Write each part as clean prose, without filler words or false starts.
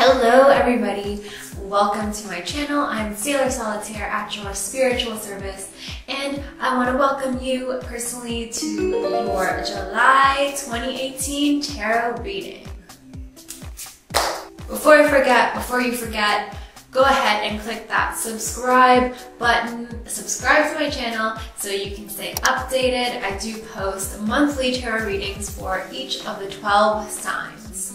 Hello everybody, welcome to my channel. I'm Sailor Solitaire at your spiritual service, and I want to welcome you personally to your July 2018 tarot reading. Before you forget, go ahead and click that subscribe button, subscribe to my channel so you can stay updated. I do post monthly tarot readings for each of the 12 signs.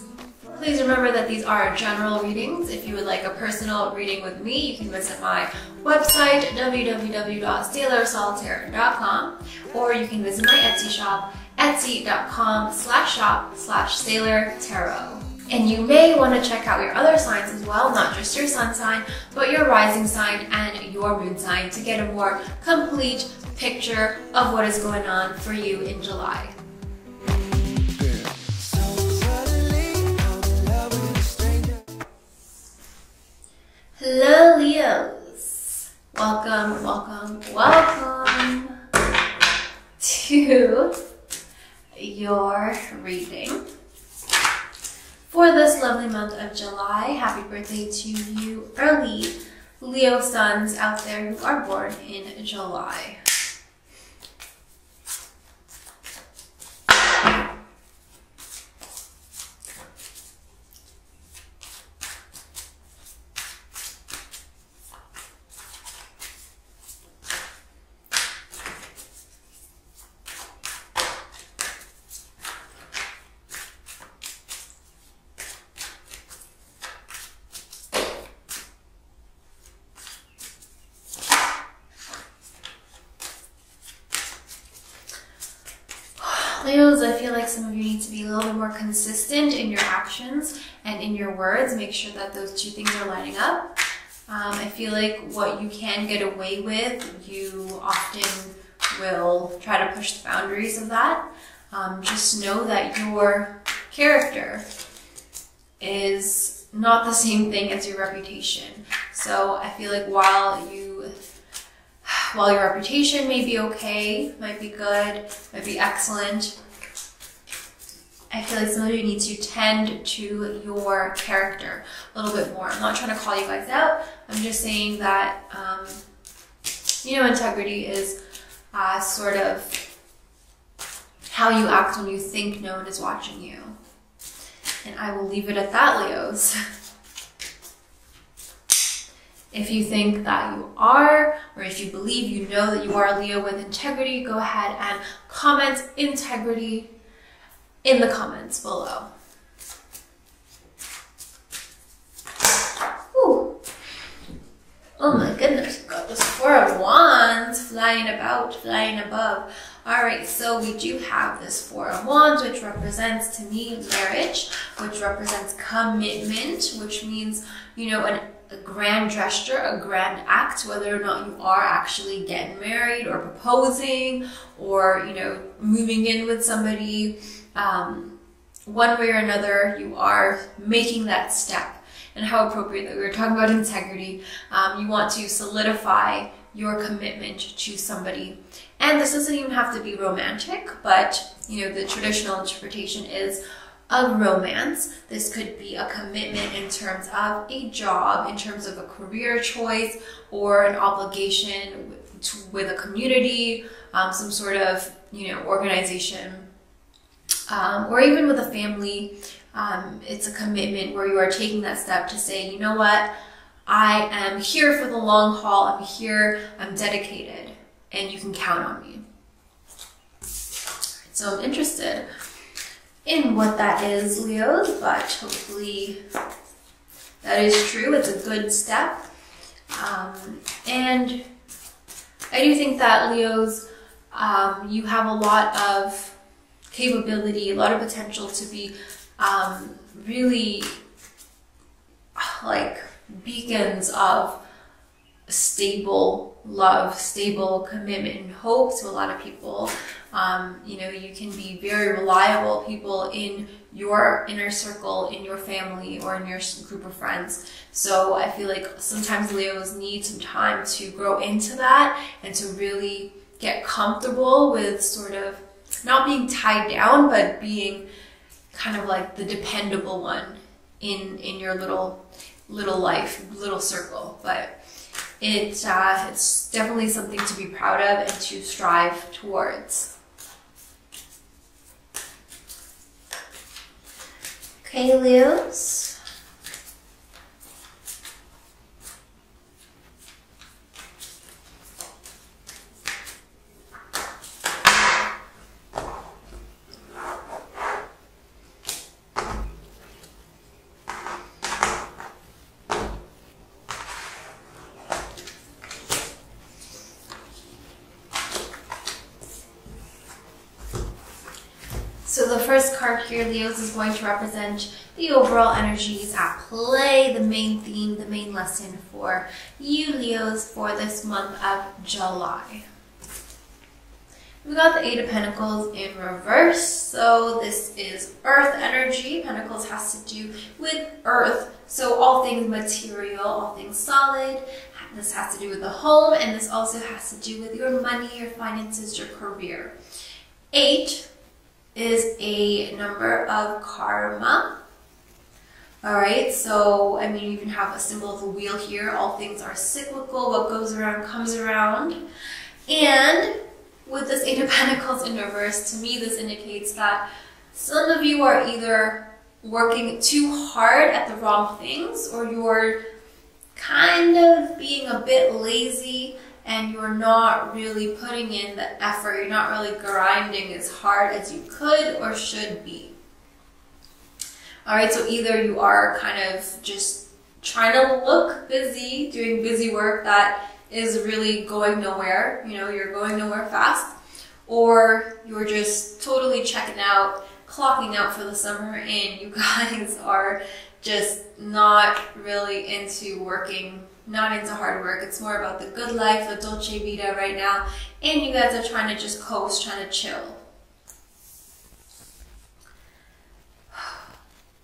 Please remember that these are general readings. If you would like a personal reading with me, you can visit my website, www.sailorsolitaire.com, or you can visit my Etsy shop, etsy.com/shop/sailortarot. And you may want to check out your other signs as well, not just your sun sign, but your rising sign and your moon sign to get a more complete picture of what is going on for you in July. Hello Leos! Welcome to your reading for this lovely month of July. Happy birthday to you early Leo suns out there who are born in July. Leos, I feel like some of you need to be a little bit more consistent in your actions and in your words. Make sure that those two things are lining up. I feel like what you can get away with, you often will try to push the boundaries of that. Just know that your character is not the same thing as your reputation. So I feel like while your reputation may be okay, might be good, might be excellent, I feel like some of you need to tend to your character a little bit more. I'm not trying to call you guys out. I'm just saying that, integrity is sort of how you act when you think no one is watching you. And I will leave it at that, Leos. If you think that you are, or if you believe you know that you are a Leo with integrity, go ahead and comment integrity in the comments below. Ooh. Oh my goodness, got this Four of Wands flying about, flying above. Alright, so we do have this Four of Wands, which represents to me marriage, which represents commitment, which means, a grand gesture, a grand act, whether or not you are actually getting married or proposing or, moving in with somebody. One way or another, you are making that step. And how appropriate that we were talking about integrity. You want to solidify your commitment to somebody. And this doesn't even have to be romantic, but, the traditional interpretation is of romance. This could be a commitment in terms of a job, in terms of a career choice, or an obligation with a community, some sort of, organization, or even with a family. It's a commitment where you are taking that step to say, you know what, I am here for the long haul, I'm here, I'm dedicated, and you can count on me. So I'm interested in what that is, Leos, but hopefully that is true. It's a good step. And I do think that, Leos, you have a lot of capability, a lot of potential to be really like beacons of stable love, stable commitment and hope to a lot of people. You can be very reliable people in your inner circle, in your family, or in your group of friends. So I feel like sometimes Leos need some time to grow into that and to really get comfortable with sort of not being tied down, but being kind of like the dependable one in your little life, little circle. But it's definitely something to be proud of and to strive towards. Okay, Leos. So the first card here, Leos, is going to represent the overall energies at play, the main theme, the main lesson for you, Leos, for this month of July. We got the Eight of Pentacles in reverse, so this is Earth energy. Pentacles has to do with Earth, so all things material, all things solid. This has to do with the home, and this also has to do with your money, your finances, your career. 8 is a number of karma. All right, so I mean, you even have a symbol of a wheel here. All things are cyclical. What goes around comes around. And with this Eight of Pentacles in reverse, to me, this indicates that some of you are either working too hard at the wrong things, or you're kind of being a bit lazy and you're not really putting in the effort. You're not really grinding as hard as you could or should be. All right, so either you are kind of just trying to look busy, doing busy work that is really going nowhere, you know, you're going nowhere fast, or you're just totally checking out, clocking out for the summer, and you guys are just not really into working, not into hard work. It's more about the good life, the Dolce Vita right now, and you guys are trying to just coast, trying to chill.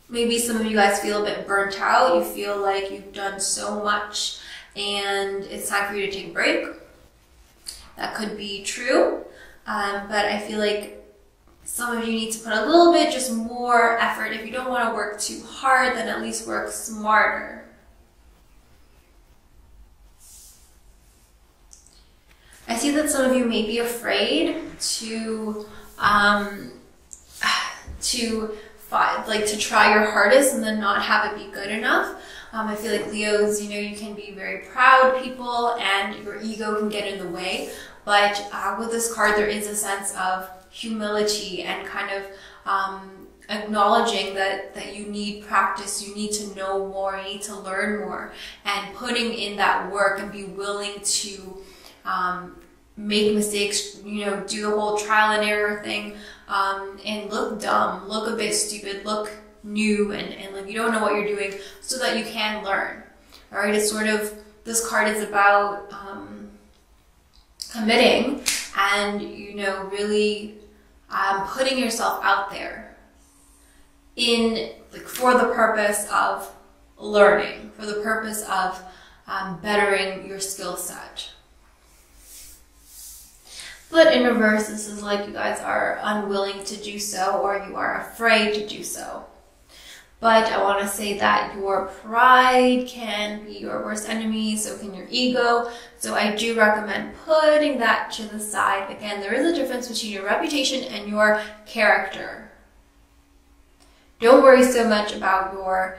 Maybe some of you guys feel a bit burnt out. You feel like you've done so much and it's time for you to take a break. That could be true, but I feel like some of you need to put a little bit just more effort. If you don't want to work too hard, then at least work smarter. I see that some of you may be afraid to try your hardest and then not have it be good enough. I feel like Leos, you know, you can be very proud people and your ego can get in the way. But with this card, there is a sense of humility and kind of acknowledging that you need practice, you need to know more, you need to learn more, and putting in that work and be willing to make mistakes, you know, do the whole trial and error thing, and look dumb, look a bit stupid, look new, and like you don't know what you're doing, so that you can learn. All right, it's sort of, this card is about committing and, you know, really putting yourself out there in, like, for the purpose of learning, for the purpose of bettering your skill set. But in reverse, this is like you guys are unwilling to do so, or you are afraid to do so. But I want to say that your pride can be your worst enemy, so can your ego. So I do recommend putting that to the side. Again, there is a difference between your reputation and your character. Don't worry so much about your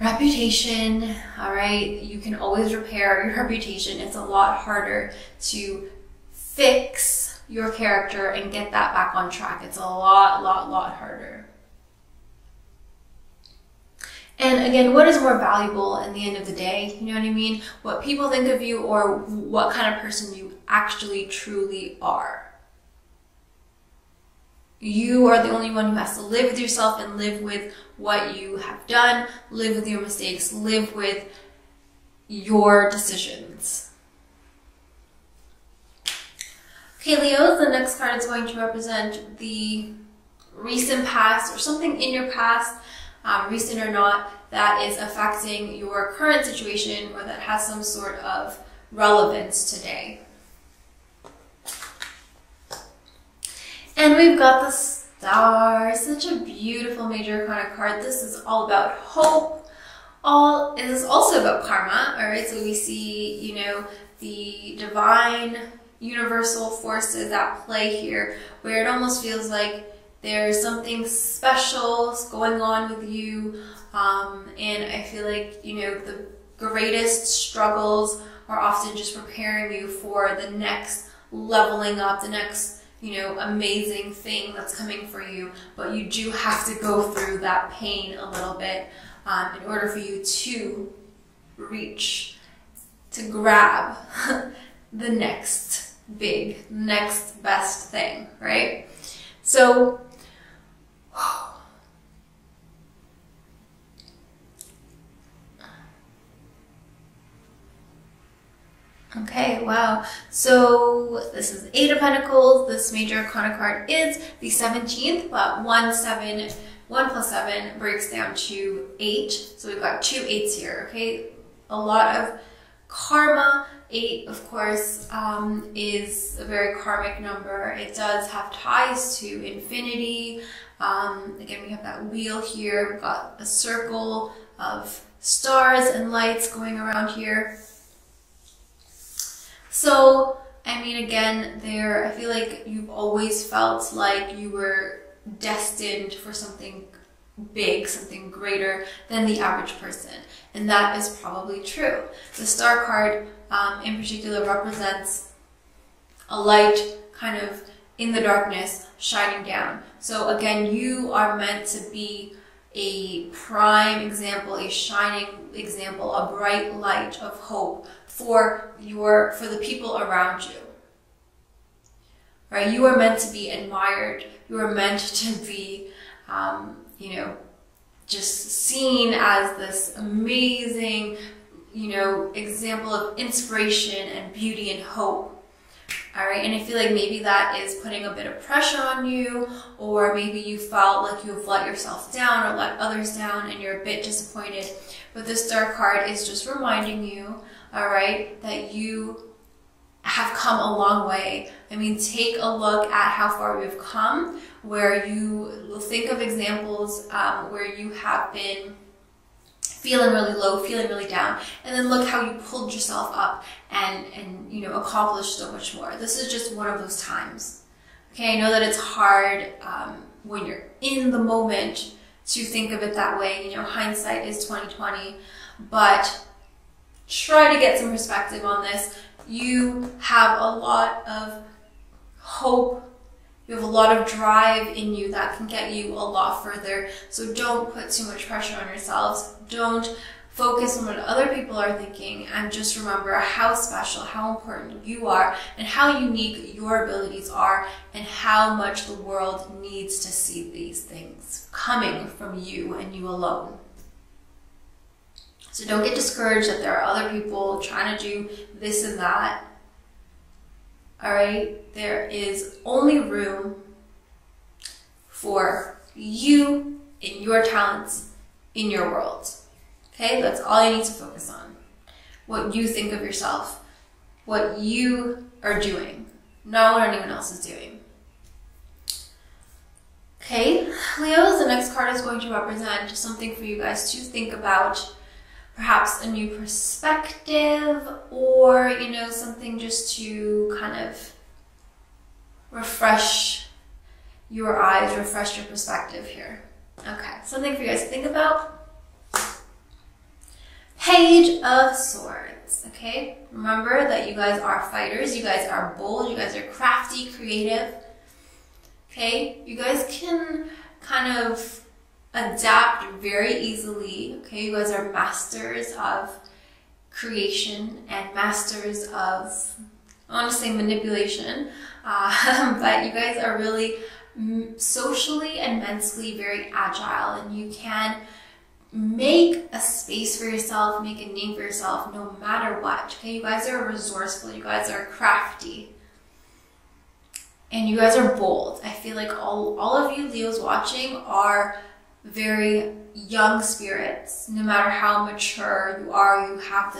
reputation, all right? You can always repair your reputation. It's a lot harder to fix your character and get that back on track. It's a lot harder. And again, what is more valuable in the end of the day? You know what I mean? What people think of you, or what kind of person you actually truly are. You are the only one who has to live with yourself and live with what you have done, live with your mistakes, live with your decisions. Okay, Leo, the next card is going to represent the recent past, or something in your past, recent or not, that is affecting your current situation, or that has some sort of relevance today. And we've got the Star, such a beautiful major arcana card. This is all about hope. It is also about karma, all right? So we see, you know, the divine universal forces at play here, where it almost feels like there's something special going on with you. And I feel like, you know, the greatest struggles are often just preparing you for the next leveling up, the next, you know, amazing thing that's coming for you. But you do have to go through that pain a little bit in order for you to reach, to grab the next best thing, right? So, okay, wow. So this is Eight of Pentacles. This major arcana card is the 17th, but 1 plus 7 breaks down to 8. So we've got 2 8s here, okay? A lot of karma. 8, of course, is a very karmic number. It does have ties to infinity. Again, we have that wheel here. We've got a circle of stars and lights going around here. So, I mean, again, I feel like you've always felt like you were destined for something big, something greater than the average person. And that is probably true. The Star card in particular represents a light kind of in the darkness shining down. So again, you are meant to be a prime example, a shining example, a bright light of hope for the people around you. Right? You are meant to be admired. You are meant to be, you know, just seen as this amazing, you know, example of inspiration and beauty and hope. All right, and I feel like maybe that is putting a bit of pressure on you, or maybe you felt like you've let yourself down or let others down and you're a bit disappointed. But this Star card is just reminding you, all right, that you have come a long way. I mean, take a look at how far we've come, where you will think of examples where you have been feeling really low, feeling really down, and then look how you pulled yourself up and you know, accomplished so much more. This is just one of those times. Okay, I know that it's hard when you're in the moment to think of it that way. You know, hindsight is 20/20, but try to get some perspective on this. You have a lot of hope. You have a lot of drive in you that can get you a lot further. So don't put too much pressure on yourselves. Don't focus on what other people are thinking, and just remember how special, how important you are, and how unique your abilities are, and how much the world needs to see these things coming from you and you alone. So don't get discouraged that there are other people trying to do this and that. All right, there is only room for you and your talents in your world. Okay, that's all you need to focus on. What you think of yourself, what you are doing, not what anyone else is doing. Okay, Leo, the next card is going to represent something for you guys to think about. Perhaps a new perspective, or, you know, something just to kind of refresh your eyes, refresh your perspective here. Okay, something for you guys to think about. Page of Swords, okay? Remember that you guys are fighters, you guys are bold, you guys are crafty, creative, okay? You guys can kind of adapt very easily, okay? You guys are masters of creation and masters of, I want to say manipulation, but you guys are really socially and mentally very agile, and you can make a space for yourself, make a name for yourself no matter what, okay? You guys are resourceful, you guys are crafty, and you guys are bold. I feel like all of you Leos watching are very young spirits. No matter how mature you are, you have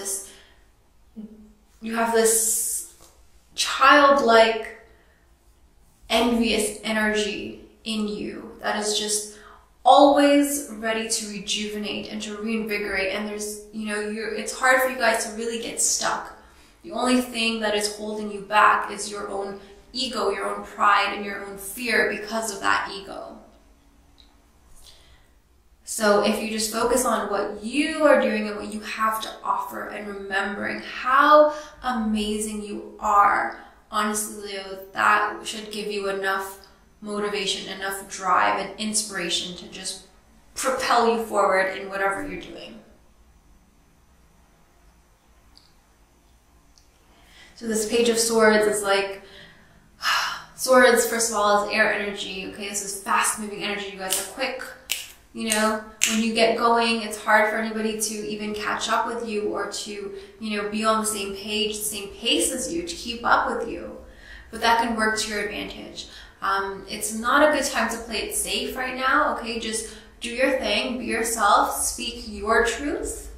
this childlike, envious energy in you that is just always ready to rejuvenate and to reinvigorate. And there's, it's hard for you guys to really get stuck. The only thing that is holding you back is your own ego, your own pride, and your own fear because of that ego. So if you just focus on what you are doing and what you have to offer and remembering how amazing you are, honestly, Leo, that should give you enough motivation, enough drive and inspiration to just propel you forward in whatever you're doing. So this Page of Swords is like, swords, first of all, is air energy. Okay, this is fast moving energy. You guys are quick. When you get going, it's hard for anybody to even catch up with you or to, be on the same page, the same pace as you, to keep up with you. But that can work to your advantage. It's not a good time to play it safe right now, okay? Just do your thing, be yourself, speak your truth.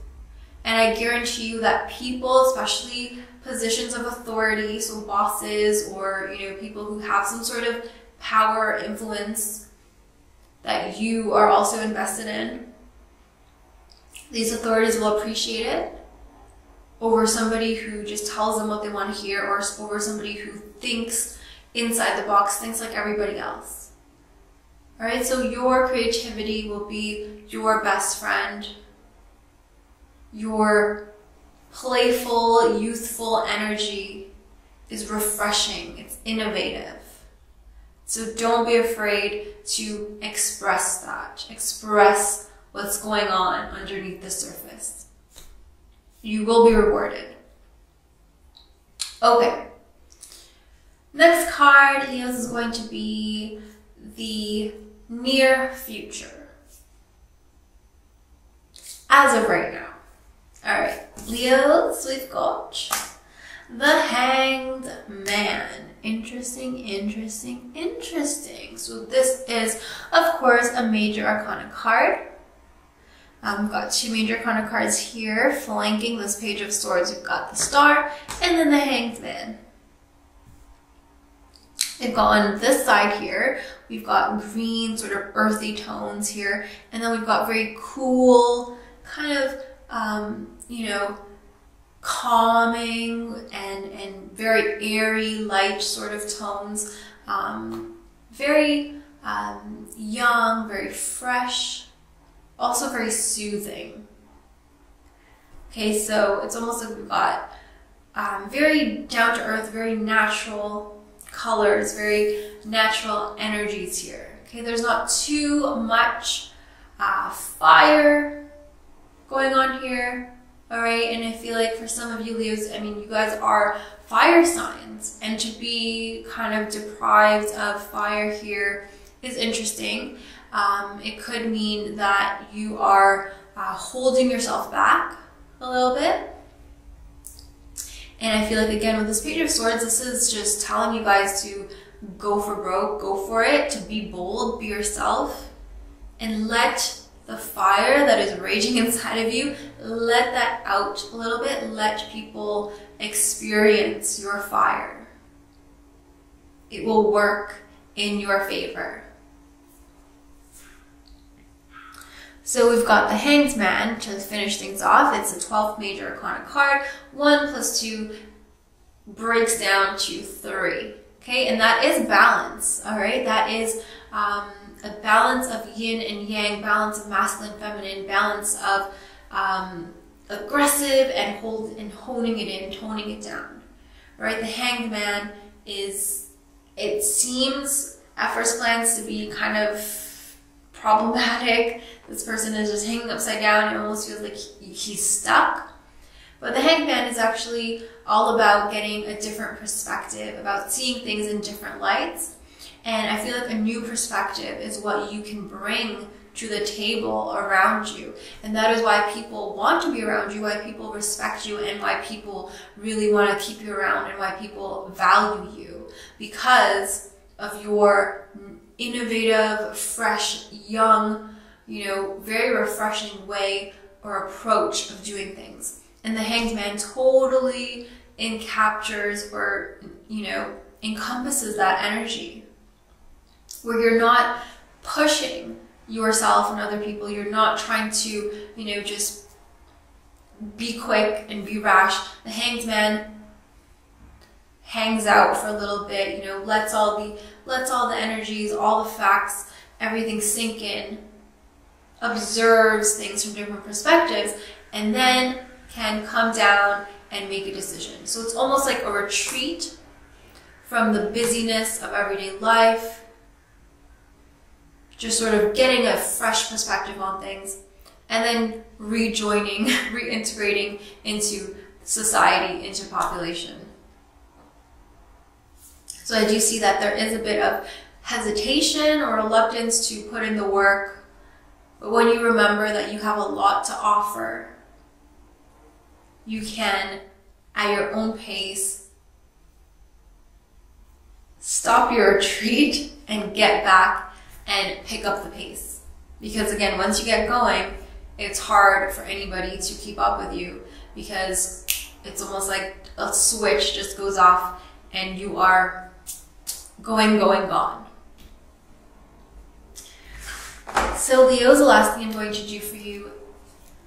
And I guarantee you that people, especially positions of authority, so bosses or, people who have some sort of power or influence that you are also invested in, these authorities will appreciate it over somebody who just tells them what they want to hear, or over somebody who thinks inside the box, thinks like everybody else. All right, so your creativity will be your best friend. Your playful, youthful energy is refreshing, it's innovative. So don't be afraid to express that. Express what's going on underneath the surface. You will be rewarded. Okay. Next card, Leo's, is going to be the near future. As of right now. Alright, Leos, we've got the Hanged Man. Interesting, interesting, interesting. So this is, of course, a Major Arcana card. We've got two Major Arcana cards here flanking this Page of Swords. We've got the Star and then the Hanged Man. We've got on this side here, we've got green, sort of earthy tones here. And then we've got very cool, kind of, calming and very airy, light sort of tones. Very young, very fresh, also very soothing. Okay, so it's almost like we've got very down to earth, very natural colors, very natural energies here. Okay, there's not too much fire going on here. All right, and I feel like for some of you Leos, you guys are fire signs, and to be kind of deprived of fire here is interesting. It could mean that you are holding yourself back a little bit. And I feel like, again, with this Page of Swords, this is just telling you guys to go for broke, go for it, to be bold, be yourself, and let the fire that is raging inside of you, let that out a little bit. Let people experience your fire. It will work in your favor. So we've got the Hanged Man to finish things off. It's the 12th Major Arcana card. 1 + 2 breaks down to 3. Okay, and that is balance. All right, that is a balance of yin and yang, balance of masculine, feminine, balance of aggressive and honing it in, toning it down. Right, the Hanged Man is, it seems at first glance to be kind of problematic. This person is just hanging upside down. It almost feels like he's stuck. But the Hanged Man is actually all about getting a different perspective, about seeing things in different lights. And I feel like a new perspective is what you can bring to the table around you. And that is why people want to be around you, why people respect you, and why people really want to keep you around, and why people value you. Because of your innovative, fresh, young, very refreshing way or approach of doing things. And the Hanged Man totally encaptures or, encompasses that energy. where you're not pushing yourself and other people. You're not trying to, just be quick and be rash. The Hanged Man hangs out for a little bit, lets all the energies, all the facts, everything sink in, observes things from different perspectives, and then can come down and make a decision. So it's almost like a retreat from the busyness of everyday life, just sort of getting a fresh perspective on things, and then rejoining, reintegrating into society, into population. So I do see that there is a bit of hesitation or reluctance to put in the work, but when you remember that you have a lot to offer, you can, at your own pace, stop your retreat and get back and pick up the pace. Because again, once you get going, it's hard for anybody to keep up with you, because it's almost like a switch just goes off and you are going, gone. So Leos, the last thing I'm going to do for you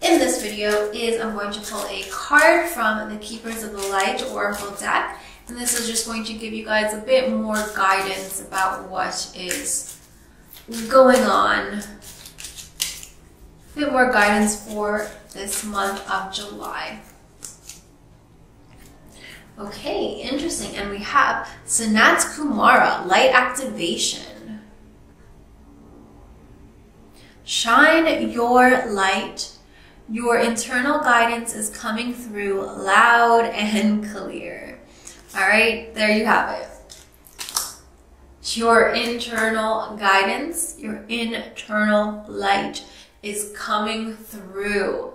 in this video is I'm going to pull a card from the Keepers of the Light Oracle deck, and this is just going to give you guys a bit more guidance about what is going on, a bit more guidance for this month of July. Okay, interesting. And we have Sanat Kumara, Light Activation. Shine your light. Your internal guidance is coming through loud and clear. All right, there you have it. Your internal guidance, your internal light is coming through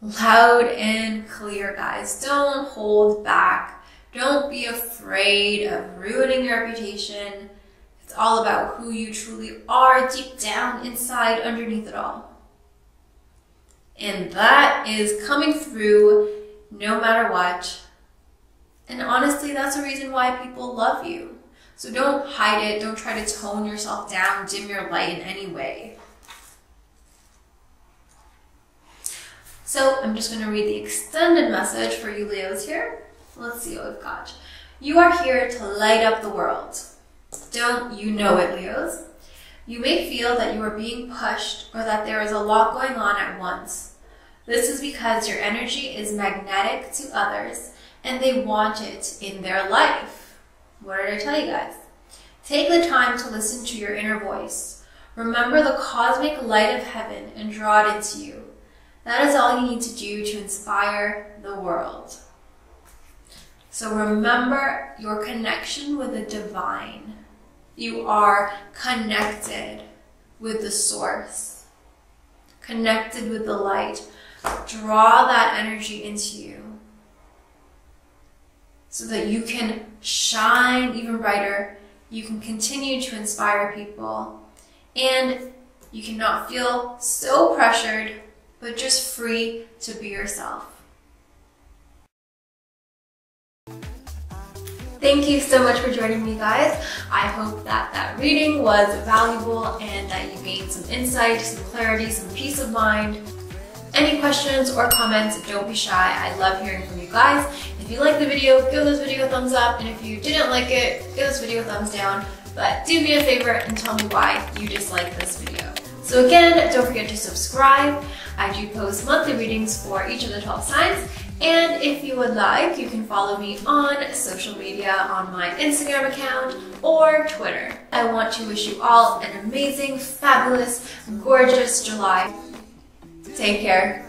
loud and clear, guys. Don't hold back. Don't be afraid of ruining your reputation. It's all about who you truly are deep down inside, underneath it all. And that is coming through no matter what. And honestly, that's the reason why people love you. So don't hide it. Don't try to tone yourself down, dim your light in any way. So I'm just going to read the extended message for you Leos here. Let's see what we've got. You are here to light up the world. Don't you know it, Leos? You may feel that you are being pushed or that there is a lot going on at once. This is because your energy is magnetic to others and they want it in their life. What did I tell you guys? Take the time to listen to your inner voice. Remember the cosmic light of heaven and draw it into you. That is all you need to do to inspire the world. So remember your connection with the divine. You are connected with the source, connected with the light. Draw that energy into you so that you can shine even brighter. You can continue to inspire people, and you cannot feel so pressured, but just free to be yourself. Thank you so much for joining me, guys. I hope that that reading was valuable and that you gained some insight, some clarity, some peace of mind. Any questions or comments, don't be shy. I love hearing from you guys. If you liked the video, give this video a thumbs up, and if you didn't like it, give this video a thumbs down. But do me a favor and tell me why you disliked this video. So again, don't forget to subscribe. I do post monthly readings for each of the 12 signs. And if you would like, you can follow me on social media on my Instagram account or Twitter. I want to wish you all an amazing, fabulous, gorgeous July. Take care.